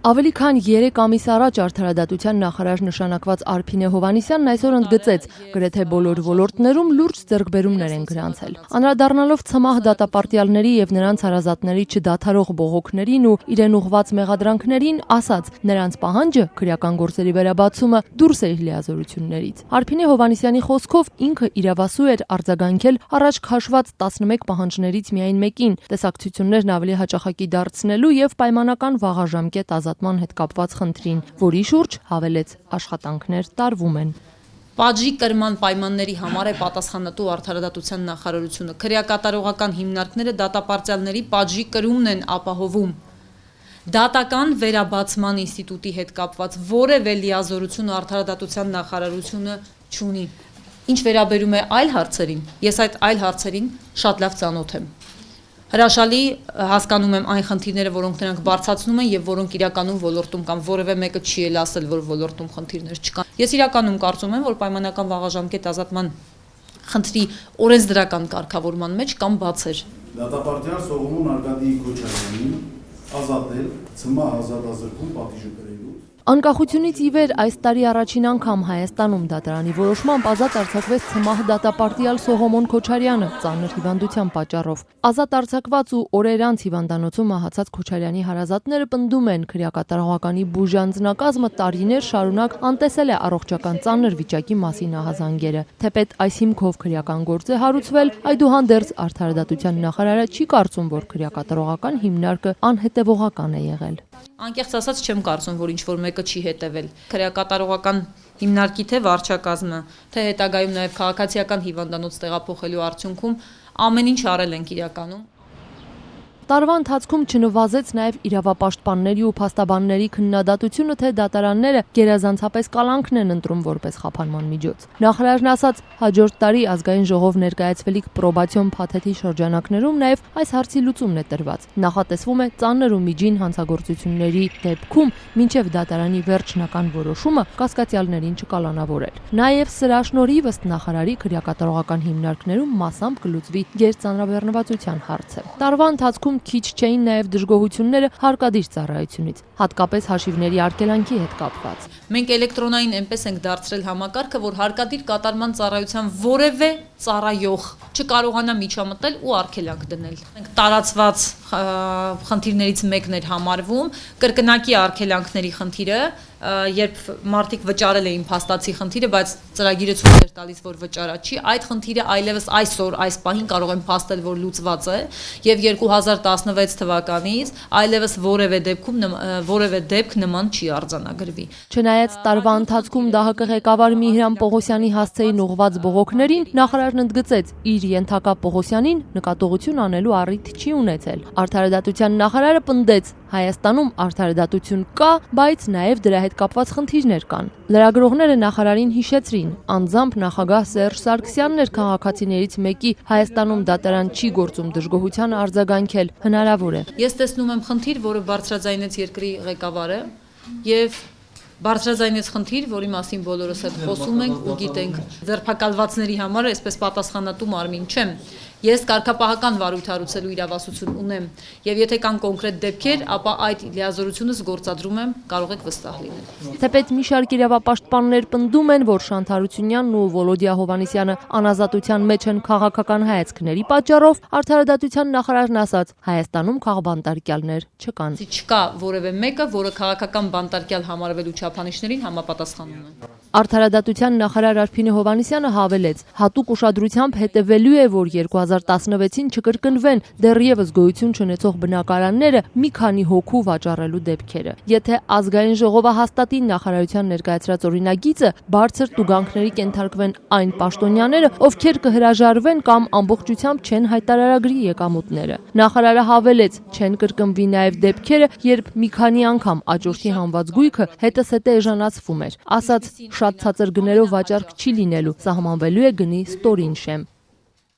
Ավելի քան 3 ամիս առաջ արդարադատության նախարար նշանակված Արփինե Հովհաննիսյանն այսօր ընդգծեց, գրեթե բոլոր ոլորտներում լուրջ ձեռքբերումներ են գրանցել։ Անդրադառնալով ՑՄՀ դատապարտյալների եւ նրանց հարազատների չդադարող բողոքներին ու իրեն ուղղված մեղադրանքներին, ասաց, նրանց պահանջը քրեական գործերի վերաբացումը դուրս է իր լիազորություններից։ Արփինե Հովհաննիսյանի խոսքով ինքը իրավասու էր արձագանքել առաջ քաշված 11 պահանջներից միայն մեկին, տեսակցություններն ավելի հաճախակի դարձնելու եւ պայմանական վաղաժամկետ ազատման հետ կապված խնդրին, որի շուրջ հավելեց աշխատանքներ տարվում են։ Պատժի կրման պայմանների համար է պատասխանատու արդարադատության նախարարությունը։ Քրեակատարողական հիմնարկները դատապարտյալների պատժի կրումն են ապահովում։ Դատական վերաբացման ինստիտուտի հետ կապված որևէ լիազորություն արդարադատության նախարարությունը չունի։ Ինչ վերաբերում է այլ հարցերին, ես այդ այլ հարցերին շատ լավ ծանոթ եմ։ Հրաշալի հասկանում եմ այն խնդիրները, որոնք նրանք բարձրացնում են եւ որոնք իրականում ոլորտում կան, որևէ մեկը չի էլ ասել, որ ոլորտում խնդիրներ չկան։ Ես իրականում կարծում եմ, որ պայմանական վաղաժամկետ ազատման խնդրի օրենսդրական կարգավորման մեջ կան բացեր։ Դատապարտյալ Սողոմոն Արգադիի Քոչարյանին ազատել ՑՄՀ ազատազրկում պատիժը կրելու։ Անկախությունից ի վեր այս տարի առաջին անգամ Հայաստանում դատարանի որոշմամբ ազատ արձակվեց ՑՄՀ դատապարտյալ Սողոմոն Քոչարյանը ծանր հիվանդության պատճառով։ Ազատ արձակված ու օրեր անց հիվանդանոցում մահացած Քոչարյանի հարազատները պնդում են, քրեակատարողականի բուժանձնակազմը տարիներ շարունակ անտեսել է առողջական ծանր վիճակի մասին ահազանգերը։ Թեպետ այս հիմքով քրեական գործ է հարուցվել, այդուհանդերձ արդարադատության նախարարը չի կարծում, որ քրեակատարողական հիմնարկը անհետևողական է եղել։ Անկեղծ ասած չեմ կարծում, որ ինչ-որ մեկը չի հետևել։ Քրեակատարողական հիմնարկի թե վարչակազմը, թե հետագայում նաև քաղաքացիական հիվանդանոց տեղափոխելու արդյունքում ամեն ինչ արել ենք իրականում։ Տարվա ընթացքում չնվազեց նաև իրավապաշտպանների ու փաստաբանների քննադատությունը, թե դատարանները գերազանցապես կալանքն են ընտրում որպես խափանման միջոց։ Նախարարն ասաց, հաջորդ տարի ազգային ժողով ներկայացվելիք պրոբացիոն փաթեթի շրջանակներում նաև այս հարցի լուծումն է տրված։ Նախատեսվում է ծանր ու միջին հանցագործությունների դեպքում մինչև դատարանի վերջնական որոշումը կասկածյալներին չկալանավորել։ Նաև սրա շնորհիվ ըստ նախարարի քրեակատարողական հիմնարկներում մասամբ կլուծվի գերծանրաբեռնվածության հարցը։ Տարվա ընթացքում քիչ չէին նաև դժգոհությունները հարկադիր ծառայությունից, հատկապես հաշիվների արգելանքի հետ կապված։ Մենք էլեկտրոնային այնպես ենք դարձրել համակարգը, որ հարկադիր կատարման ծառայության որևէ ծառայող չկարողանա միջամտել ու արգելանք դնել։ Մենք տարածված խնդիրներից մեկն էր համարվում կրկնակի արգելանքների խնդիրը, երբ մարդիկ վճարել էին փաստացի խնդիրը, բայց ծրագիրը ցույց էր տալիս, որ վճարա չի, այդ խնդիրը այլևս այսօր այս պահին կարող եմ փաստել, որ լուծված է, եւ 2016 թվականից այլևս որևէ դեպք նման չի արձանագրվի։ Չնայած տարվա ընթացքում ԴՀԿ ղեկավար Միհրան Պողոսյանի հասցեին ուղղված բողոքներին, նախարարն ընդգծեց, իր ենթակա Պողոսյանին նկատողություն անելու առիթ չի ունեցել։ Արդարադատության նախարարը պնդեց, Հայաստանում արդարադատություն կա, բայց նաև դրա հետ կապված խնդիրներ կան։ Լրագրողները նախարարին հիշեցրին, անձամբ նախագահ Սերժ Սարգսյանն էր քաղաքացիներից մեկի Հայաստանում դատարան չի գործում դժգոհության արձագանքել հնարավոր է։ Ես տեսնում եմ խնդիր, որը բարձրաձայնեց երկրի ղեկավարը եւ բարձրաձայնեց խնդիր, որի մասին բոլորս հետ խոսում ենք ու գիտենք։ Ձերբակալվածների համար այսպես պատասխանատու մարմին չեմ։ Ես կարգապահական վարույթ հարուցելու իրավասություն ունեմ, եւ եթե կան կոնկրետ դեպքեր, ապա այդ լիազորությունս գործադրում եմ, կարող եք վստահ լինել։ Թեպետ մի շարք իրավապաշտպաններ պնդում են, որ Շանթ Հարությունյանն ու Վոլոդիա Հովհաննիսյանը անազատության մեջ են քաղաքական հայացքների պատճառով, արդարադատության նախարարն ասաց, Հայաստանում քաղբանտարկյալներ չկան։ Չկա որևէ մեկը, որը քաղաքական բանտարկյալ համարվելու չափանիշներին համապատասխանում է։ Արդարադատության նախարար Արփինե Հովհաննիսյանը հավելեց, հատուկ ուշադրությամբ հետևելու է, որ 2016-ին չկրկնվեն դեռևս գոյություն չունեցող բնակարանները մի քանի հոգու վաճառելու դեպքերը։ Եթե ազգային ժողովը հաստատի նախարարության ներկայացրած օրինագիծը, բարձր տուգանքների կենթարկվեն այն պաշտոնյաները, ովքեր կհրաժարվեն կամ ամբողջությամբ չեն հայտարարագրի եկամուտները։ Նախարարը հավելեց, չեն կրկնվի նաև դեպքերը, երբ մի քանի անգամ աճուրդի հանված գույքը հետզհետե էժանացվում էր։ Ասաց, շատ ցածր գներով վաճառք չի լինելու, սահմանվելու է գնի ստորին շեմ։